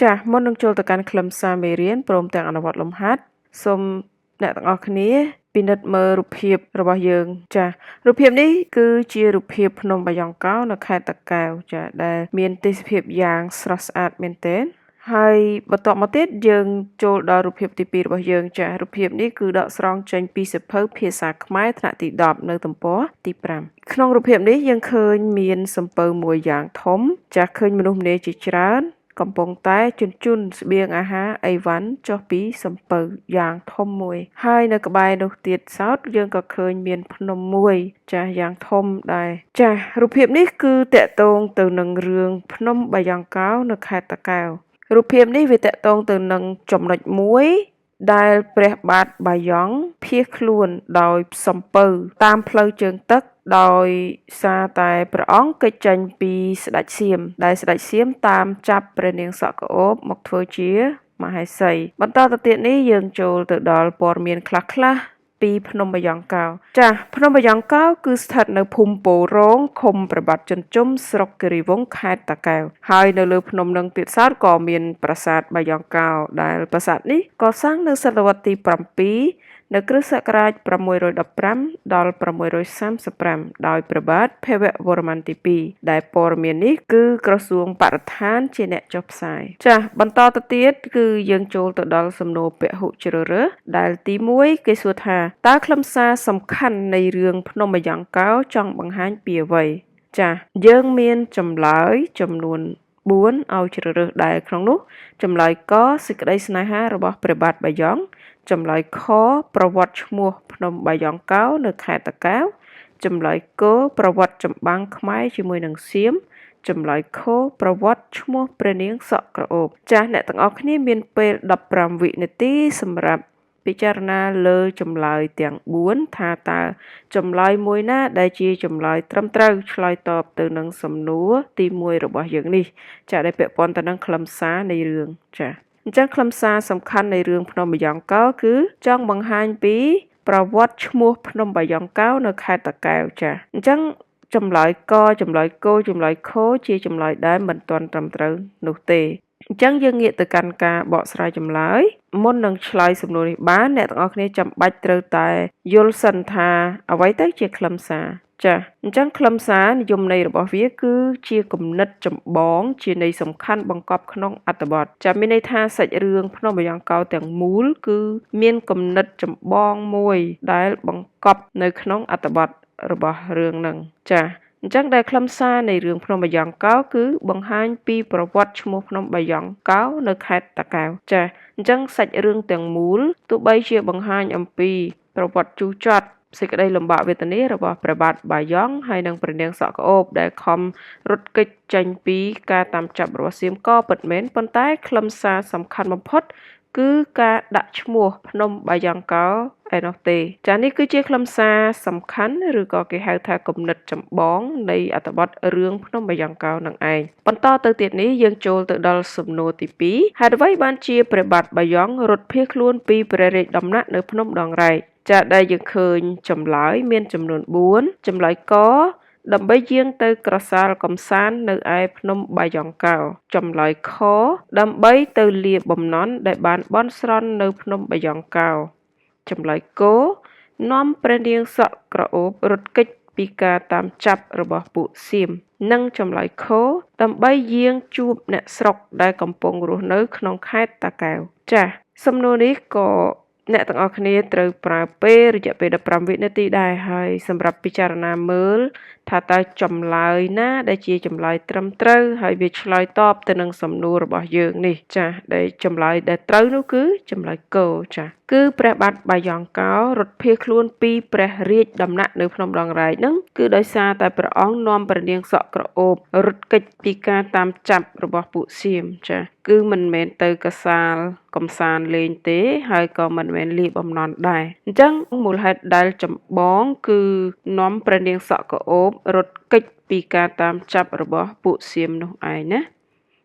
ចាស់មុននឹងចូលទៅកាន់ខ្លឹមសារមេរៀនព្រមទាំងអនុវត្តលំហាត់សូមអ្នកទាំងអស់គ្នាពិនិត្យមើលរូបភាពរបស់យើងចារូបភាពនេះគឺជារូបភាពភ្នំបាយ៉ង់កោនៅខេត្តតាកែវចាដែលមានទេសភាពយ៉ាងស្រស់ស្អាតមែនទែនហើយបន្ទាប់មកទៀតយើងចូលដល់រូបភាពទី2របស់យើងចារូបភាពនេះគឺដកស្រង់ចេញពីសៀវភៅភាសាខ្មែរថ្នាក់ទី10នៅទំព័រទី5ក្នុងរូបភាពនេះយើងឃើញមានសំពៅមួយយ៉ាងធំចាឃើញមនុស្សម្នាជាច្រើនកំពុងតែជញ្ជូនស្បៀងអាហារអីវ៉ាន់ចុះពីសំពៅយ៉ាងធំមួយហើយនៅក្បែរនោះទៀតសោតយើងក៏ឃើញមានភ្នំមួយចាស់យ៉ាងធំដែរចាស់រូបភាពនេះគឺតកតងទៅនឹងរឿងភ្នំបាយ៉ង់កោនៅខេត្តតាកែវរូបភាពនេះវាតកតងទៅនឹងចំណុចមួយដែលព្រះបាទបាយ៉ង់ភៀសខ្លួនដោយសំពៅតាមផ្លូវជើងទឹកដោយសារតែព្រះអង្គគេចចេញពីស្ដេចសៀមដែលស្ដេចសៀមតាមចាប់ព្រះនាងសក់ក្អូបមកធ្វើជាមហេសីបន្តទៅទៀតនេះយើងចូលទៅដល់ព័ត៌មានខ្លះៗពីភ្នំបាយ៉ង់កោចាភ្នំបាយ៉ង់កោគឺស្ថិតនៅភូមិពោរងឃុំព្រះបាទចិនជុំស្រុកគិរីវង្សខេត្តតាកែវហើយនៅលើភ្នំនឹងទៀតសោតក៏មានប្រាសាទបាយ៉ង់កោដែលប្រាសាទនេះកសាងនៅសតវត្សទី7នៅគ្រិស្តសករាជ615ដល់635ដោយព្រះបាទភវវរ្ម័នទី2ដែលព័ត៌មាននេះគឺក្រសួងបរិស្ថានជាអ្នកចុះផ្សាយចាបន្តទៅទៀតគឺយើងចូលទៅដល់សំណួរពហុជ្រើសរើសដែលទី1គេសួរថាតើខ្លឹមសារសំខាន់នៃរឿងភ្នំបាយ៉ង់កោចង់បង្ហាញពីអ្វីចាយើងមានចម្លើយចំនួន4ឲ្យជ្រើសរើសដែលក្នុងនោះចម្លើយកសេចក្តីស្នេហារបស់ព្រះបាទបាយ៉ង់ចម្លើយខប្រវត្តិឈ្មោះភ្នំបាយ៉ង់កោនៅខេត្តតាកែវចម្លើយកប្រវត្តិចម្បាំងខ្មែរជាមួយនឹងសៀមចម្លើយខប្រវត្តិឈ្មោះព្រះនាងសក់ក្រអូបចាស់អ្នកទាំងអស់គ្នាមានពេល15វិនាទីសម្រាប់ពិចារណាលើចម្លើយទាំង4ថាតើចម្លើយមួយណាដែលជាចម្លើយត្រឹមត្រូវឆ្លើយតបទៅនឹងសំណួរទី1របស់យើងនេះចាដែលពាក់ព័ន្ធទៅនឹងខ្លឹមសារនៃរឿងចាអញ្ចឹងខ្លឹមសារសំខាន់នៃរឿងភ្នំបាយ៉ង់កោគឺចង់បង្ហាញពីប្រវត្តិឈ្មោះភ្នំបាយ៉ង់កោនៅខេត្តតាកែវចាអញ្ចឹងចម្លើយកចម្លើយគោចម្លើយខជាចម្លើយដែលមិនទាន់ត្រឹមត្រូវនោះទេអញ្ចឹងយើងងាកទៅកាន់ការបកស្រាយចម្លើយមុននឹងឆ្លើយសំណួរនេះបានអ្នកទាំងអស់គ្នាចាំបាច់ត្រូវតែយល់សិនថាអ្វីទៅជាខ្លឹមសារចាអញ្ចឹងខ្លឹមសារនិយមន័យរបស់វាគឺជាគំនិតចម្បងជាន័យសំខាន់បង្កប់ក្នុងអត្ថបទចាមានន័យថាសាច់រឿងភ្នំបាយ៉ង់កោទាំងមូលគឺមានគំនិតចម្បងមួយដែលបង្កប់នៅក្នុងអត្ថបទរបស់រឿងហ្នឹងចាអញ្ចឹងដែលខ្លឹមសារនៃរឿងភ្នំបាយ៉ង់កោគឺបង្ហាញពីប្រវត្តិឈ្មោះភ្នំបាយ៉ង់កោនៅខេត្តតាកែវចាអញ្ចឹងសាច់រឿងទាំងមូលទោះបីជាបង្ហាញអំពីប្រវត្តិជូរចត់សេចក្តីលំបាកវេទនារបស់ព្រះបាទបាយ៉ង់ហើយនិងព្រះនាងសក់ក្អូបដែលខំរត់គេចចេញពីការតាមចាប់របស់សៀមក៏ពិតមែនប៉ុន្តែខ្លឹមសារសំខាន់បំផុតគឺការដាក់ឈ្មោះភ្នំបាយ៉ង់កោឯនោះទេចានេះគឺជាខ្លឹមសារសំខាន់ឬក៏គេហៅថាគំនិតចម្បងនៃអត្ថបទរឿងភ្នំបាយ៉ង់កោនឹងឯងបន្តទៅទៀតនេះយើងចូលទៅដល់សំណួរទី2ហេតុអ្វីបានជាព្រះបាទបាយ៉ង់រត់ភៀសខ្លួនពីព្រះរាជដំណាក់នៅភ្នំដងរែកចាដែលយើងឃើញចម្លើយមានចំនួន4ចម្លើយកដើម្បីយាងទៅក្រសាលកំសាន្តនៅឯភ្នំបាយ៉ង់កោចម្លើយខដើម្បីទៅលាបំណន់ដែលបានបន់ស្រន់នៅភ្នំបាយ៉ង់កោចម្លើយគនាំព្រះនាងសក់ក្រអូបរត់គេចពីការតាមចាប់របស់ពួកសៀមនិងចម្លើយខដើម្បីយាងជួបអ្នកស្រុកដែលកំពុងរស់នៅក្នុងខេត្តតាកែវចា៎សំណួរនេះក៏អ្នកទាំងអស់គ្នាត្រូវប្រើពេលរយៈពេល15វិនាទីដែរហើយសម្រាប់ពិចារណាមើលថាតើចម្លើយណាដែលជាចម្លើយត្រឹមត្រូវហើយវាឆ្លើយតបទៅនឹងសំណួររបស់យើងនេះចាដែលចម្លើយដែលត្រូវនោះគឺចម្លើយកចាគឺព្រះបាទបាយ៉ង់កោរត់ភៀសខ្លួនពីព្រះរាជដំណាក់នៅភ្នំដងរែកហ្នឹងគឺដោយសារតែព្រះអង្គនាំព្រះនាងសក់ក្រអូបរត់គេចពីការតាមចាប់របស់ពួកសៀមចាគឺមិនមែនទៅកសាលកំសាន្តលេងទេហើយក៏មិនមែនលីបំណន់ដែរអញ្ចឹងមូលហេតុដែលចម្បងគឺនាំព្រះនាងសក់ក្រអូបរត់គេចពីការតាមចាប់របស់ពួកសៀមនោះឯងណា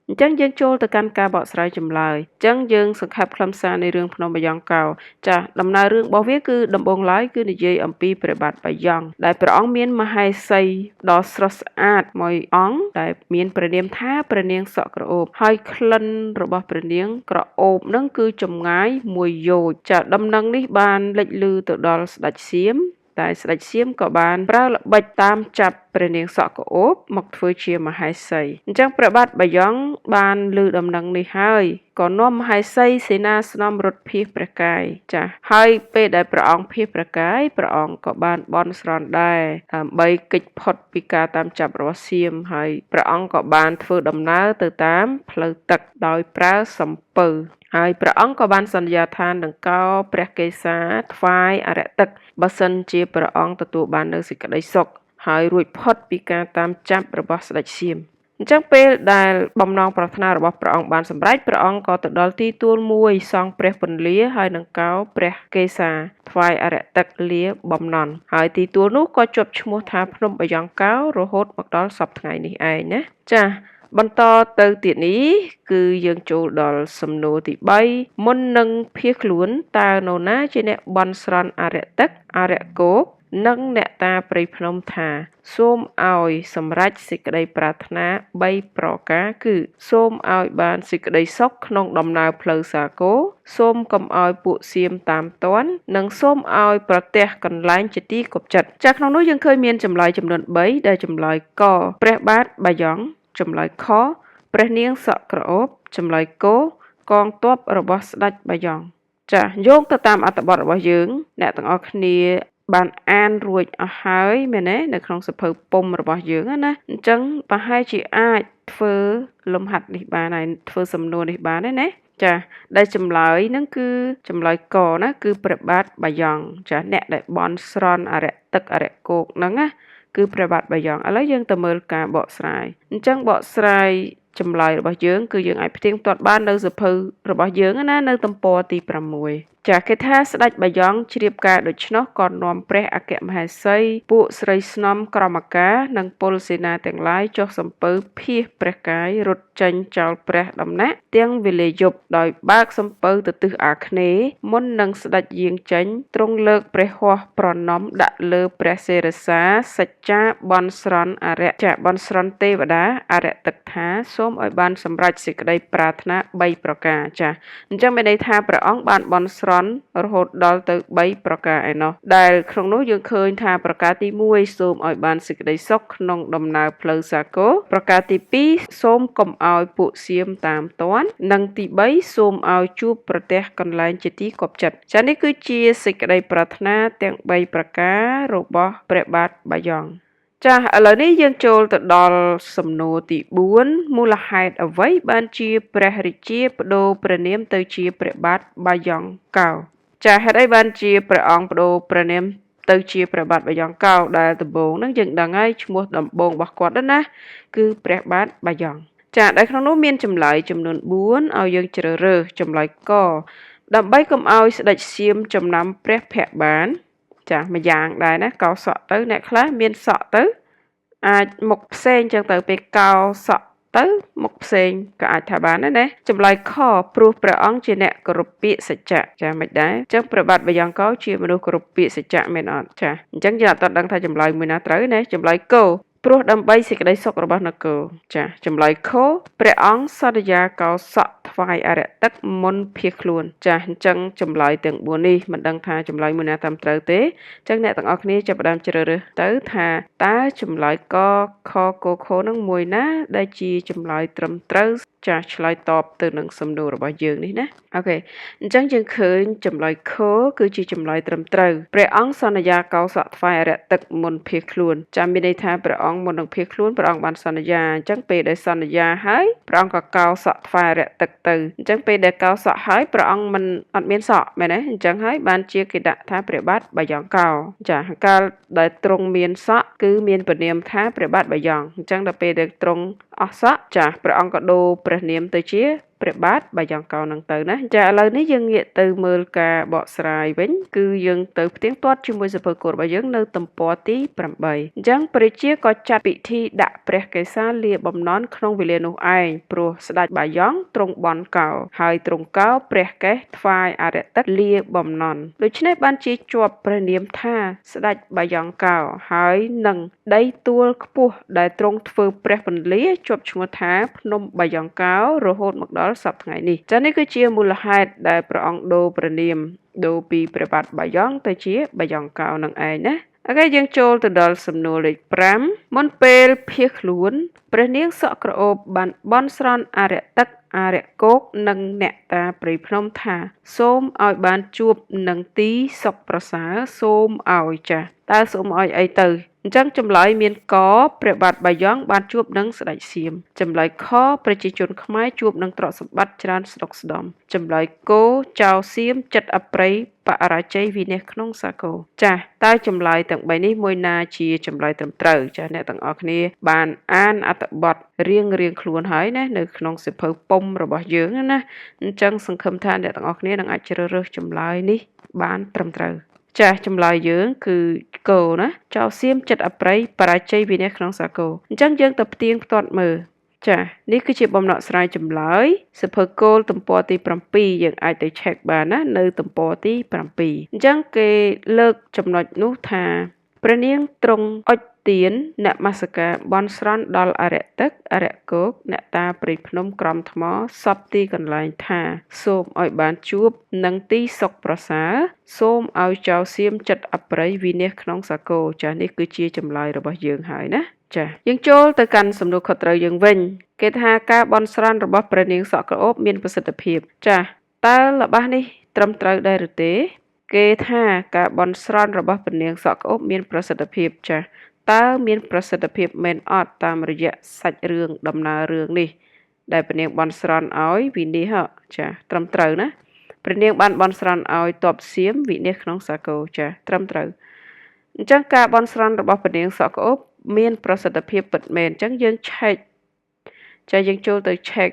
អ អញ្ចឹងយើងចូលទៅកាន់ការបកស្រាយចម្លើយអញ្ចឹងយើងសង្ខេបខ្លឹមសារនៃរឿងភ្នំបាយ៉ង់កោចាស់ដំណើររឿងរបស់វាគឺដំបូងឡើយគឺនិយាយអំពីព្រះបាទបាយ៉ង់ដែលព្រះអង្គមានមហេសីដ៏ស្រស់ស្អាតមួយអង្គដែលមានព្រះនាមថាព្រះនាងសក់ក្រអូបហើយក្លិនរបស់ព្រះនាងក្រអូបនឹងគឺចម្ងាយ1 យោជន៍ចាស់ដំណឹងនេះបានលេចឮទៅដល់ស្ដេចសៀមតែស្ដេចសៀមក៏បានប្រើល្បិចតាមចាប់ព្រះនាងសក់ក្រអូបមកធ្វើជាមហេសីអញ្ចឹងព្រះបាទបាយ៉ង់បានឮដំណឹងនេះហើយក៏នាំមហេសីសេនាស្នំរត់ភៀសព្រះកាយចាហើយពេលដែលព្រះអង្គភៀសព្រះកាយព្រះអង្គក៏បានបន់ស្រន់ដែរដើម្បីគេចផុតពីការតាមចាប់របស់សៀមហើយព្រះអង្គក៏បានធ្វើដំណើរទៅតាមផ្លូវទឹកដោយប្រើសំពៅហើយព្រះអង្គក៏បានសន្យាថានឹងកោព្រះកេសាថ្វាយអរិយទឹកបើសិនជាព្រះអង្គទទួលបាននូវសេចក្តីសុខហើយរួចផុតពីការតាមចាប់របស់ស្ដេចសៀមអញ្ចឹងពេលដែលបំណងប្រាថ្នារបស់ព្រះអង្គបានសម្រេចព្រះអង្គក៏ទៅដល់ទីទួលមួយសង់ព្រះពន្លាហើយនឹងកោព្រះកេសាថ្វាយអរិយទឹកលាបំណន់ហើយទីទួលនោះក៏ជាប់ឈ្មោះថាភ្នំបាយ៉ង់កោរហូតមកដល់សព្វថ្ងៃនេះឯងណាចាបន្តទៅទៀតនេះគឺយើងចូលដល់សំណួរទី3មុននឹងភៀសខ្លួនតើនរណាជាអ្នកបន់ស្រន់អរិយទឹកអរិយគោកនិងអ្នកតាព្រៃភ្នំថាសូមឲ្យសម្រេចសេចក្តីប្រាថ្នា3ប្រការគឺសូមឲ្យបានសេចក្តីសុខក្នុងដំណើរផ្លូវសាគរសូមកុំឲ្យពួកសៀមតាមទាន់និងសូមឲ្យប្រទះកន្លែងជាទីគប់ចិត្តចាក្នុងនោះយើងឃើញមានចម្លើយចំនួន3ដែលចម្លើយកព្រះបាទបាយ៉ង់ចម្លើយខព្រះនាងសក់ក្រអូបចម្លើយគោកងទ័ពរបស់ស្ដេចបាយ៉ង់ចាយោងទៅតាមអត្ថបទរបស់យើងអ្នកទាំងអស់គ្នាបានអានរួចអស់ហើយមែនទេនៅក្នុងសភៅពុម្ពរបស់យើងណាអញ្ចឹងប្រហែលជាអាចធ្វើលំហាត់នេះបានហើយធ្វើសំណួរនេះបានទេណាចាដែលចម្លើយហ្នឹងគឺចម្លើយកណាគឺព្រះបាទបាយ៉ង់ចាអ្នកដែលបន់ស្រន់អរិយទឹកអរិយគោកហ្នឹងណាគឺព្រះបាទបាយ៉ង់ឥឡូវយើងទៅមើលការបកស្រាយអញ្ចឹងបកស្រាយចម្លើយរបស់យើងគឺយើងអាចផ្ទៀងផ្ទាត់បាននៅសភៅរបស់យើងណានៅទំព័រទី6ចាគេថាស្ដេចបាយ៉ង់ជ្រាបការដូច្នោះក៏នាំព្រះអគ្គមហេសីពួកស្រីស្នំក្រមការនិងពលសេនាទាំងឡាយចុះសំពៅភៀសព្រះកាយរត់ចេញចោលព្រះដំណាក់ទាំងវេលាយប់ដោយបើកសំពៅទៅទិសអាគ្នេយ៍មុននឹងស្ដេចយាងចេញទ្រង់លើកព្រះហស្ថប្រណម្យដាក់លើព្រះសិរសាសច្ចាបន់ស្រន់អរិយចាបន់ស្រន់ទេវតាអរិយទឹកថាសូមឲ្យបានសម្រេចសេចក្តីប្រាថ្នា3ប្រការចាអញ្ចឹងមានន័យថាព្រះអង្គបានបន់ស្រន់រហូតដល់ទៅ3ប្រការឯណោះដែលក្នុងនោះយើងឃើញថាប្រការទី1សូមឲ្យបានសេចក្តីសុខក្នុងដំណើរផ្លូវសាគរប្រការទី2សូមកុំឲ្យពួកសៀមតាមទាន់និងទី3សូមឲ្យជួបប្រទះកន្លែងជាទីគប់ចិត្តចានេះគឺជាសេចក្តីប្រាថ្នាទាំង3ប្រការរបស់ព្រះបាទបាយ៉ង់ចាឥឡូវនេះយើងចូលទៅដល់សំណួរទី4មូលហេតុអ្វីបានជាព្រះរាជាបដូរព្រះនាមទៅជាព្រះបាទបាយ៉ង់កោចាហេតុអីបានជាព្រះអង្គបដូរព្រះនាមទៅជាព្រះបាទបាយ៉ង់កោដែលដំបូងហ្នឹងយើងដឹងហើយឈ្មោះដំបូងរបស់គាត់ណាគឺព្រះបាទបាយ៉ង់ចាដែលក្នុងនោះមានចម្លើយចំនួន4ឲ្យយើងជ្រើសរើសចម្លើយកដើម្បីកុំឲ្យស្ដេចសៀមចំណាំព្រះភ័ក្ត្របានចាម្យ៉ាងដែរណាកោសក់ទៅអ្នកខ្លះមានសក់ទៅអាចមុខផ្សេងចឹងទៅពេលកោសក់ទៅមុខផ្សេងក៏អាចថាបានដែរណាចម្លើយខព្រោះព្រះអង្គជាអ្នកគោរពពាក្យសច្ចៈចាមិនដែរអញ្ចឹងព្រះបាទបាយ៉ង់កោជាមនុស្សគោរពពាក្យសច្ចៈមែនអត់ចាអញ្ចឹងយើងអត់ដឹងថាចម្លើយមួយណាត្រូវណាចម្លើយកោព្រោះដើម្បីសេចក្តីសុខរបស់នគរចាចម្លើយខព្រះអង្គសន្យាកោសក់ថ្វាយអរិយទឹកមុនភៀសខ្លួនចាអញ្ចឹងចម្លើយទាំង4នេះមិនដឹងថាចម្លើយមួយណាតាមត្រូវទេអញ្ចឹងអ្នកទាំងអស់គ្នាចាប់ផ្ដើមជ្រើសរើសទៅថាតើចម្លើយកខកខនឹងមួយណាដែលជាចម្លើយត្រឹមត្រូវចាឆ្លើយតបទៅនឹងសំណួររបស់យើងនេះណាអូខេអញ្ចឹងយើងឃើញចម្លើយខគឺជាចម្លើយត្រឹមត្រូវព្រះអង្គសន្យាកោសក់ថ្វាយអរិយទឹកមុនភៀសខ្លួនចាំមានន័យថាព្រះអង្គមុននឹងភៀសខ្លួនព្រះអង្គបានសន្យាអញ្ចឹងពេលដែលសន្យាហើយព្រះអង្គក៏កោសក់ថ្វាយអរិយទឹកទៅអញ្ចឹងពេលដែលកោសក់ហើយព្រះអង្គមិនអត់មានសក់មែនទេអញ្ចឹងហើយបានជាគេដាក់ថាព្រះបាទបាយ៉ង់កោចាកាលដែលទ្រង់មានសក់គឺមានព្រះនាមថាព្រះបាទបាយ៉ង់អញ្ចឹងដល់ពេលដែលទ្រង់អស់សក់ចាព្រះអង្គក៏ដូរព្រះនាមទៅជា ព្រះបាទបាយ៉ង់កោនឹងទៅណាចាឥឡូវនេះយើងងាកទៅមើលការបកស្រាយវិញគឺយើងទៅផ្ទៀងទាត់ជាមួយសភៅគោលរបស់យើងនៅទំព័រទី8អញ្ចឹងព្រះជាក៏ចាត់ពិធីដាក់ព្រះកេសាលាបំណន់ក្នុងវេលានោះឯងព្រោះស្ដេចបាយ៉ង់ទ្រង់បន់កោហើយទ្រង់កោព្រះកេសថ្វាយអរិយទឹកលាបំណន់ដូច្នេះបានជាជាប់ព្រះនាមថាស្ដេចបាយ៉ង់កោហើយនឹងដីទួលខ្ពស់ដែលទ្រង់ធ្វើព្រះពន្លាជាប់ឈ្មោះថាភ្នំបាយ៉ង់កោរហូតមកដល់សប្តាហ៍ថ្ងៃនេះចានេះគឺជាមូលហេតុដែលព្រះអង្គដូរព្រះនាមដូរពីព្រះបាទបាយ៉ង់ទៅជាបាយ៉ង់កោនឹងឯងណាអូខេយើងចូលទៅដល់សំណួរលេខ5មុនពេលភៀសខ្លួនព្រះនាងសក់ក្រអូបបានបន់ស្រន់អរិយទឹកអរិយគោកនិងអ្នកតាព្រៃភ្នំថាសូមឲ្យបានជួបនឹងទីសុខប្រសើរសូមឲ្យចាស់តើសូមឲ្យអីទៅអញ្ចឹងចម្លើយមានកព្រះបាទបាយ៉ង់បានជួបនឹងស្ដេចសៀមចម្លើយខប្រជាជនខ្មែរជួបនឹងទ្រព្យសម្បត្តិច្រើនស្ដុកស្ដម្ភចម្លើយគោចៅសៀមចិត្តអប្រិយបរាជ័យវិនិច្ឆ័យក្នុងសាគរចាស់តើចម្លើយទាំង3នេះមួយណាជាចម្លើយត្រឹមត្រូវចាស់អ្នកទាំងអស់គ្នាបានអានអត្ថបទរៀងខ្លួនហើយណានៅក្នុងសៀវភៅពុំរបស់យើងណាអញ្ចឹងសង្ឃឹមថាអ្នកទាំងអស់គ្នានឹងអាចជ្រើសរើសចម្លើយនេះបានត្រឹមត្រូវចាស់ចម្លើយយើងគឺគោណាចៅសៀមចិត្តអប្រិយបរាជ័យវិនិច្ឆ័យក្នុងសាគរអញ្ចឹងយើងទៅផ្ទៀងផ្ទាត់មើលចានេះគឺជាបំណក់ស្រាយចម្លើយសភៅគោលទំព័រទី7យើងអាចទៅ check បានណានៅទំព័រទី7អញ្ចឹងគេលើកចំណុចនោះថាព្រះនាងទ្រង់អុជទៀននមស្ការបន់ស្រន់ដល់អរិយទឹកអរិយគោកអ្នកតាព្រៃភ្នំក្រំថ្មសពទីកន្លែងថាសូមឲ្យបានជួបនឹងទីសុខប្រសើរសូមឲ្យចៅសៀមចិត្តអប្រិយវិនិច្ឆ័យក្នុងសាគរចានេះគឺជាចម្លើយរបស់យើងហើយណាចាយើងចូលទៅកាន់សំណួរខុសត្រូវយើងវិញគេថាការបន់ស្រន់របស់ព្រះនាងសក់ក្រអូបមានប្រសិទ្ធភាពចាតើល្បះនេះត្រឹមត្រូវដែរឬទេគេថាការបន់ស្រន់របស់ព្រះនាងសក់ក្រអូបមានប្រសិទ្ធភាពចាតើមានប្រសិទ្ធភាពមែនអត់តាមរយៈសាច់រឿងដំណើររឿងនេះដែលព្រះនាងបន់ស្រន់ឲ្យវិនិច្ឆ័យចាត្រឹមត្រូវណាព្រះនាងបានបន់ស្រន់ឲ្យទ័ពសៀមវិនិច្ឆ័យក្នុងសាគរចាត្រឹមត្រូវអញ្ចឹងការបន់ស្រន់របស់ព្រះនាងសក់ក្រអូបមានប្រសិទ្ធភាពពិតមែនអញ្ចឹងយើងឆែកចាយើងចូលទៅ check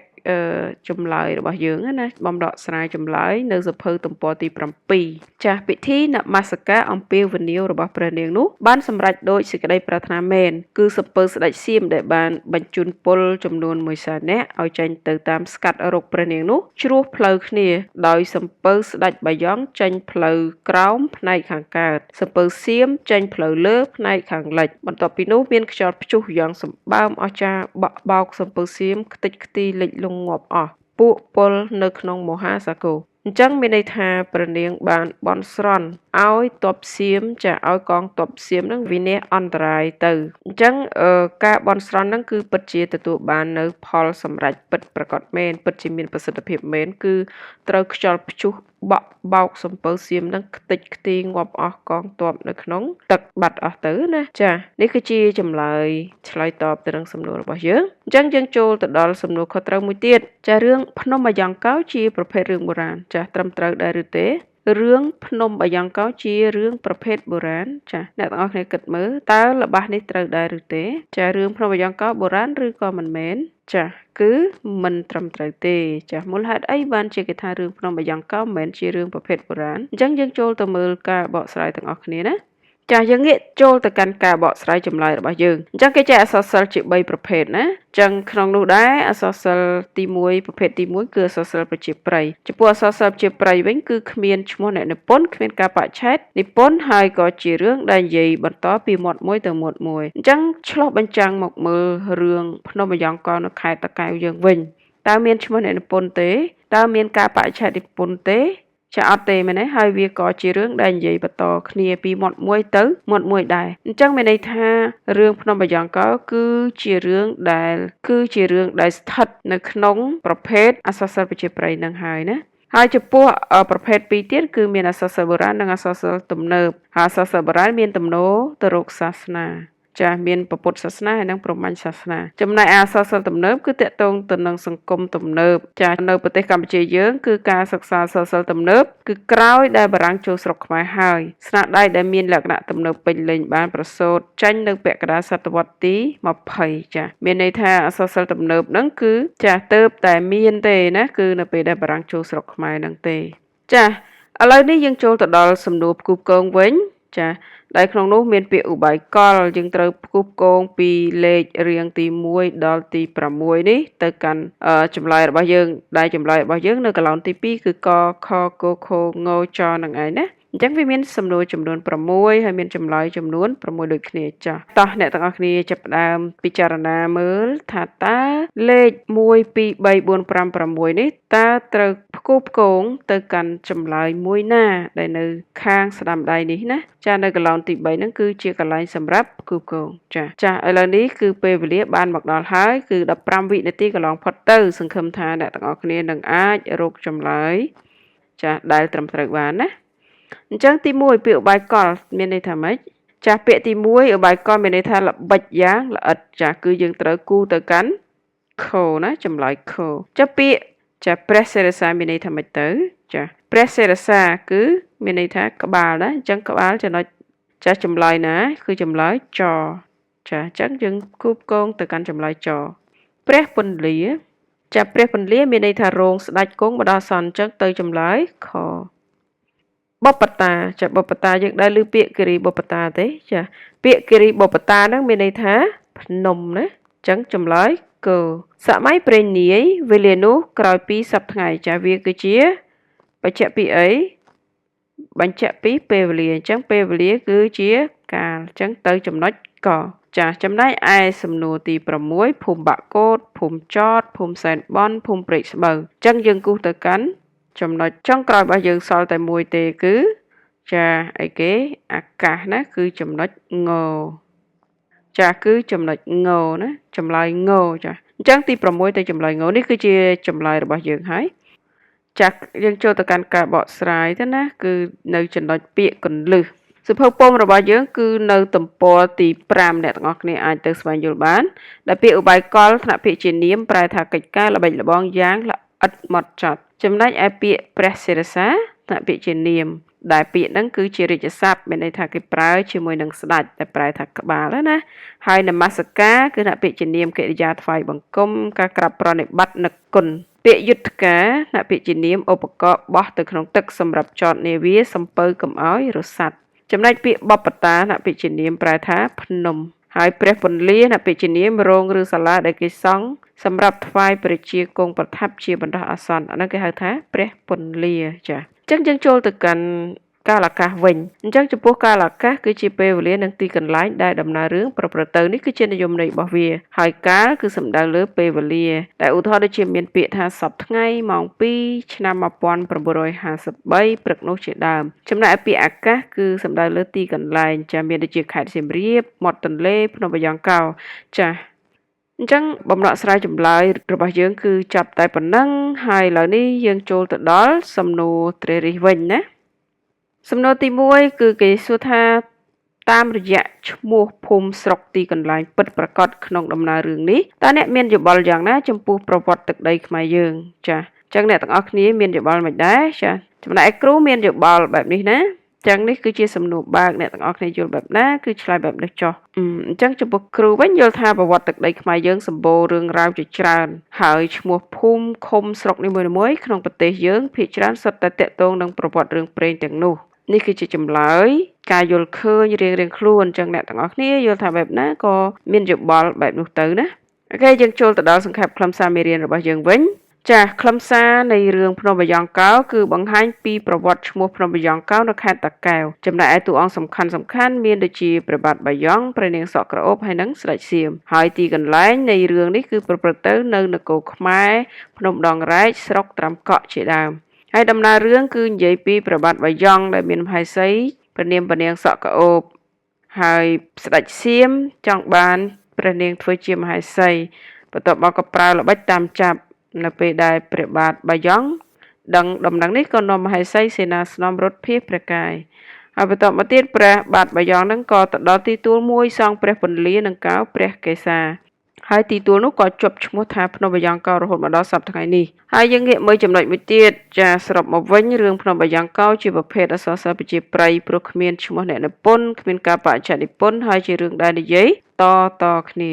ចម្លើយរបស់យើងណាបំដកស្រាយចម្លើយនៅសភៅទំព័រទី7ចាស់ពិធីនមស្ការអំពាវនាវរបស់ព្រះនាងនោះបានសម្រេចដោយសេចក្តីប្រាថ្នាមែនគឺសំពើស្ដេចសៀមដែលបានបញ្ជូនពលចំនួន100,000នាក់ឲ្យចេញទៅតាមស្កាត់រកព្រះនាងនោះជ្រោះផ្លូវគ្នាដោយសំពើស្ដេចបាយ៉ង់ចេញផ្លូវក្រោមផ្នែកខាងកើតសំពើសៀមចេញផ្លូវលើផ្នែកខាងលិចបន្ទាប់ពីនោះមានខ្យល់ព្យុះយ៉ាងសម្បើមអស្ចារ្យបក់បោកសំពើសៀមខ្ទេចខ្ទីលិចលង់ងាប់អស់ពួកពលនៅក្នុងមហាសាគរអញ្ចឹងមានន័យថាព្រះនាងបានបន់ស្រន់ឲ្យទ័ពសៀមចាឲ្យកងទ័ពសៀមនឹងវិនិច្ឆ័យអន្តរាយទៅអញ្ចឹងការបន់ស្រន់ហ្នឹងគឺពិតជាទទួលបាននៅផលសម្រេចពិតប្រាកដមែនពិតជាមានប្រសិទ្ធភាពមែនគឺត្រូវខ្យល់ព្យុះបក់បោកសំពៅសៀមនឹងខ្ទេចខ្ទីងាប់អស់កងទ័ពនៅក្នុងទឹកបាត់អស់ទៅណាចានេះគឺជាចម្លើយឆ្លើយតបទៅនឹងសំណួររបស់យើងអញ្ចឹងយើងចូលទៅដល់សំណួរខុសត្រូវមួយទៀតចារឿងភ្នំបាយ៉ង់កោជាប្រភេទរឿងបុរាណចាត្រឹមត្រូវដែរឬទេរឿងភ្នំបាយ៉ង់កោជារឿងប្រភេទបុរាណចាអ្នកទាំងអស់គ្នាគិតមើលតើល្បះនេះត្រូវដែរឬទេចារឿងភ្នំបាយ៉ង់កោបុរាណឬក៏មិនមែនចាគឺមិនត្រឹមត្រូវទេចាមូលហេតុអីបានជាគេថារឿងភ្នំបាយ៉ង់កោមិនមែនជារឿងប្រភេទបុរាណអញ្ចឹងយើងចូលទៅមើលការបកស្រាយទាំងអស់គ្នាណាចាយើងងាកចូលទៅកាន់ការបកស្រាយចម្លើយរបស់យើងអញ្ចឹងគេចែកអក្សរសិល្ប៍ជា3ប្រភេទណាអញ្ចឹងក្នុងនោះដែរអក្សរសិល្ប៍ទី1ប្រភេទទី1គឺអក្សរសិល្ប៍ប្រជាប្រិយចំពោះអក្សរសិល្ប៍ប្រជាប្រិយវិញគឺគ្មានឈ្មោះអ្នកនិពន្ធគ្មានការបច្ឆេទនិពន្ធហើយក៏ជារឿងដែលនិយាយបន្តពីមាត់មួយទៅមាត់មួយអញ្ចឹងឆ្លោះបញ្ចាំងមកមើលរឿងភ្នំបាយ៉ង់កោនៅខេត្តតាកែវយើងវិញតើមានឈ្មោះអ្នកនិពន្ធទេតើមានការបច្ឆេទនិពន្ធទេចាអត់ទេមែនទេហើយវាក៏ជារឿងដែលនិយាយបន្តគ្នាពីមាត់មួយទៅមាត់មួយដែរអញ្ចឹងមានន័យថារឿងភ្នំបាយ៉ង់កោគឺជារឿងដែលស្ថិតនៅក្នុងប្រភេទអក្សរសិល្ប៍ប្រជាប្រិយនឹងហើយណាហើយចំពោះប្រភេទពីរទៀតគឺមានអក្សរសិល្ប៍បុរាណនិងអក្សរសិល្ប៍ទំនើបហើយអក្សរសិល្ប៍បុរាណមានទំនោរទៅរកសាសនា ចាមានពុទ្ធសាសនាហើយនិងព្រហ្មញ្ញសាសនាចំណែកអក្សរសិល្ប៍ទំនើបគឺតកតងទៅនឹងសង្គមទំនើបចានៅប្រទេសកម្ពុជាយើងគឺការសិក្សាអក្សរសិល្ប៍ទំនើបគឺក្រោយដែលបារាំងចូលស្រុកខ្មែរហើយស្នាដៃដែលមានលក្ខណៈទំនើបពេញលេញបានប្រសូតចេញនៅពាក់កណ្ដាលសតវត្សទី20ចាមានន័យថាអក្សរសិល្ប៍ទំនើបហ្នឹងគឺចាទៅតែមានទេណាគឺនៅពេលដែលបារាំងចូលស្រុកខ្មែរហ្នឹងទេចាឥឡូវនេះយើងចូលទៅដល់សំណួរផ្គូផ្គងវិញចាដែលក្នុងនោះមានពាក្យឧបាយកលយើងត្រូវផ្គូផ្គងពីលេខរៀងទី1ដល់ទី6នេះទៅកាន់ចម្លើយរបស់យើងដែលចម្លើយរបស់យើងនៅកន្លងទី2គឺកខកខងចនឹងឯងណាអញ្ចឹងវាមានសំណួរចំនួន6ហើយមានចម្លើយចំនួន6ដូចគ្នាចាស់តោះអ្នកទាំងអស់គ្នាចាប់ផ្ដើមពិចារណាមើលថាតើលេខ1 2 3 4 5 6នេះតើត្រូវផ្គូផ្គងទៅកាន់ចម្លើយមួយណាដែលនៅខាងស្ដាំដៃនេះណាចានៅកន្លងទី3ហ្នឹងគឺជាកន្លែងសម្រាប់ផ្គូផ្គងចាឥឡូវនេះគឺពេលវេលាបានមកដល់ហើយគឺ15វិនាទីកន្លងផុតទៅសង្ឃឹមថាអ្នកទាំងអស់គ្នានឹងអាចរកចម្លើយចាដែលត្រឹមត្រូវបានណាអញ្ចឹងទី1ពាក្យឧបាយកលមានន័យថាម៉េចចាពាក្យទី1ឧបាយកលមានន័យថាល្បិចយ៉ាងល្អិតចាគឺយើងត្រូវគូទៅកាន់ខណាចម្លើយខចាពាក្យចាព្រះសិរសាមានន័យថាម៉េចទៅចាព្រះសិរសាគឺមានន័យថាក្បាលណាអញ្ចឹងក្បាលចំណុចចាចម្លើយណាគឺចម្លើយចចាអញ្ចឹងយើងគូផ្គងទៅកាន់ចម្លើយចព្រះពន្លាចាព្រះពន្លាមានន័យថារោងស្ដេចគង់បដោះសន្នអញ្ចឹងទៅចម្លើយខបុព្វតាចាបុព្វតាយើងដែលឮពាក្យគិរីបុព្វតាទេចាពាក្យគិរីបុព្វតាហ្នឹងមានន័យថាភ្នំណាអញ្ចឹងចម្លើយគសម័យព្រេងនាយវេលានោះក្រោយពីសប្តាហ៍ថ្ងៃចាវាគឺជាបញ្ជាក់ពីអីបញ្ជាក់ពីពេលវេលាអញ្ចឹងពេលវេលាគឺជាកាលអញ្ចឹងទៅចំណុចកចាចំណែកឯសំណួរទី6ភូមិបាក់កូតភូមិចតភូមិសែនបនភូមិព្រែកស្បូវអញ្ចឹងយើងគូសទៅកាន់ចំណុចចុងក្រោយរបស់យើងសល់តែមួយទេគឺចាអីគេអាកាសណាគឺចំណុចងចាគឺចំណុចងណាចម្លើយងចាអញ្ចឹងទី6ទៅចម្លើយងនេះគឺជាចម្លើយរបស់យើងហើយចាយើងចូលទៅកាន់ការបកស្រាយទៅណាគឺនៅចំណុចពាក្យកន្លឹះសៀវភៅពុម្ពរបស់យើងគឺនៅទំព័រទី5អ្នកទាំងអស់គ្នាអាចទៅស្វែងយល់បានដែលពាក្យឧបាយកលថ្នាក់ពាក្យជានាមប្រែថាកិច្ចការល្បិចល្បងយ៉ាងល្អិតហ្មត់ចត់ចំណែកឯពាក្យព្រះសិរសាថ្នាក់ពាក្យជានាមដែលពាក្យហ្នឹងគឺជារាជស័ព្ទមានន័យថាគេប្រើជាមួយនឹងស្ដេចតែប្រែថាក្បាលណាហើយនមស្ការគឺថ្នាក់ពាក្យជានាមកិរិយាថ្វាយបង្គំការក្រាបប្រណិប័តនឹកគុណពាក្យយុទ្ធការថ្នាក់ពាក្យជានាមឧបករណ៍បោះទៅក្នុងទឹកសម្រាប់ចតនាវាសំពៅកំអោយរសាត់ចំណែកពាក្យបបតាថ្នាក់ពាក្យជានាមប្រែថាភ្នំហើយព្រះពន្លាថ្នាក់ពាក្យជានាមរោងឬសាលាដែលគេសង់សម្រាប់ថ្វាយព្រះជាគង់ប្រថាប់ជាបណ្ដោះអាសន្នអានោះគេហៅថាព្រះពន្លាចាអញ្ចឹងយើងចូលទៅកាន់កាលអាកាសវិញអញ្ចឹងចំពោះកាលអាកាសគឺជាពេលវេលានិងទីកន្លែងដែលដំណើររឿងប្រព្រឹត្តទៅនេះគឺជានិយមន័យរបស់វាហើយកាលគឺសំដៅលើពេលវេលាដែលឧទាហរណ៍ដូចជាមានពាក្យថាសប្តាហ៍ថ្ងៃម៉ោង2ឆ្នាំ1953ព្រឹកនោះជាដើមចំណែកឯពាក្យអាកាសគឺសំដៅលើទីកន្លែងចាមានដូចជាខេត្តសៀមរាបមាត់ទន្លេភ្នំបាយ៉ង់កោចាអញ្ចឹងបំណក់ស្រាយចម្លើយរបស់យើងគឺចាប់តែប៉ុណ្ណឹងហើយឥឡូវនេះយើងចូលទៅដល់សំណួរត្រិះរិះវិញណាសំណួរទី1គឺគេសួរថាតាមរយៈឈ្មោះភូមិស្រុកទីកន្លែងពិតប្រាកដក្នុងដំណើររឿងនេះតើអ្នកមានយោបល់យ៉ាងណាចំពោះប្រវត្តិទឹកដីខ្មែរយើងចាអញ្ចឹងអ្នកទាំងអស់គ្នាមានយោបល់មិនដែរចាចំណែកគ្រូមានយោបល់បែបនេះណាចឹងនេះគឺជាសំណួរបើកអ្នកទាំងអស់គ្នាយល់បែបណាគឺឆ្លើយបែបនេះចុះអញ្ចឹងចំពោះគ្រូវិញយល់ថាប្រវត្តិទឹកដីខ្មែរយើងសម្បូររឿងរ៉ាវជាច្រើនហើយឈ្មោះភូមិឃុំស្រុកនីមួយៗក្នុងប្រទេសយើងភាគច្រើនសុទ្ធតែតាក់ទងនឹងប្រវត្តិរឿងព្រេងទាំងនោះនេះគឺជាចម្លើយការយល់ឃើញរៀងៗខ្លួនអញ្ចឹងអ្នកទាំងអស់គ្នាយល់ថាបែបណាក៏មានយោបល់បែបនោះទៅណាអូខេយើងចូលទៅដល់សង្ខេបខ្លឹមសារមេរៀនរបស់យើងវិញចាខ្លឹមសារនៃរឿងភ្នំបាយ៉ង់កោគឺបង្ហាញពីប្រវត្តិឈ្មោះភ្នំបាយ៉ង់កោនៅខេត្តតាកែវចំណែកឯតួអង្គសំខាន់មានដូចជាព្រះបាទបាយ៉ង់ព្រះនាងសក់ក្រអូបហើយនិងស្ដេចសៀមហើយទីកន្លែងនៃរឿងនេះគឺប្រព្រឹត្តទៅនៅនគរខ្មែរភ្នំដងរែកស្រុកត្រាំកក់ជាដើមហើយដំណើររឿងគឺនិយាយពីព្រះបាទបាយ៉ង់ដែលមានមហេសីព្រះនាងសក់ក្រអូបហើយស្ដេចសៀមចង់បានព្រះនាងធ្វើជាមហេសីបន្ទាប់មកក៏ប្រើល្បិចតាមចាប់នៅពេលដែលព្រះបាទបាយ៉ង់ដឹងដំណឹងនេះក៏នាំមហេសីសេនាស្នំរត់ភៀសព្រះកាយ ហើយបន្តមកទៀតព្រះបាទបាយ័ននឹងក៏ទៅដល់ទីទួលមួយសង់ព្រះពន្លានិងកោព្រះកេសាហើយទីទួលនោះក៏ជាប់ឈ្មោះថាភ្នំបាយ៉ង់កោរហូតមកដល់សប្តាហ៍ថ្ងៃនេះហើយយើងងាកមើលចំណុចមួយទៀតចាសរុបមកវិញរឿងភ្នំបាយ៉ង់កោជាប្រភេទអក្សរសិល្ប៍ប្រជាប្រិយព្រោះគ្មានឈ្មោះអ្នកនិពន្ធគ្មានការបច្ចនិពន្ធហើយជារឿងដែលនិយាយតគ្នា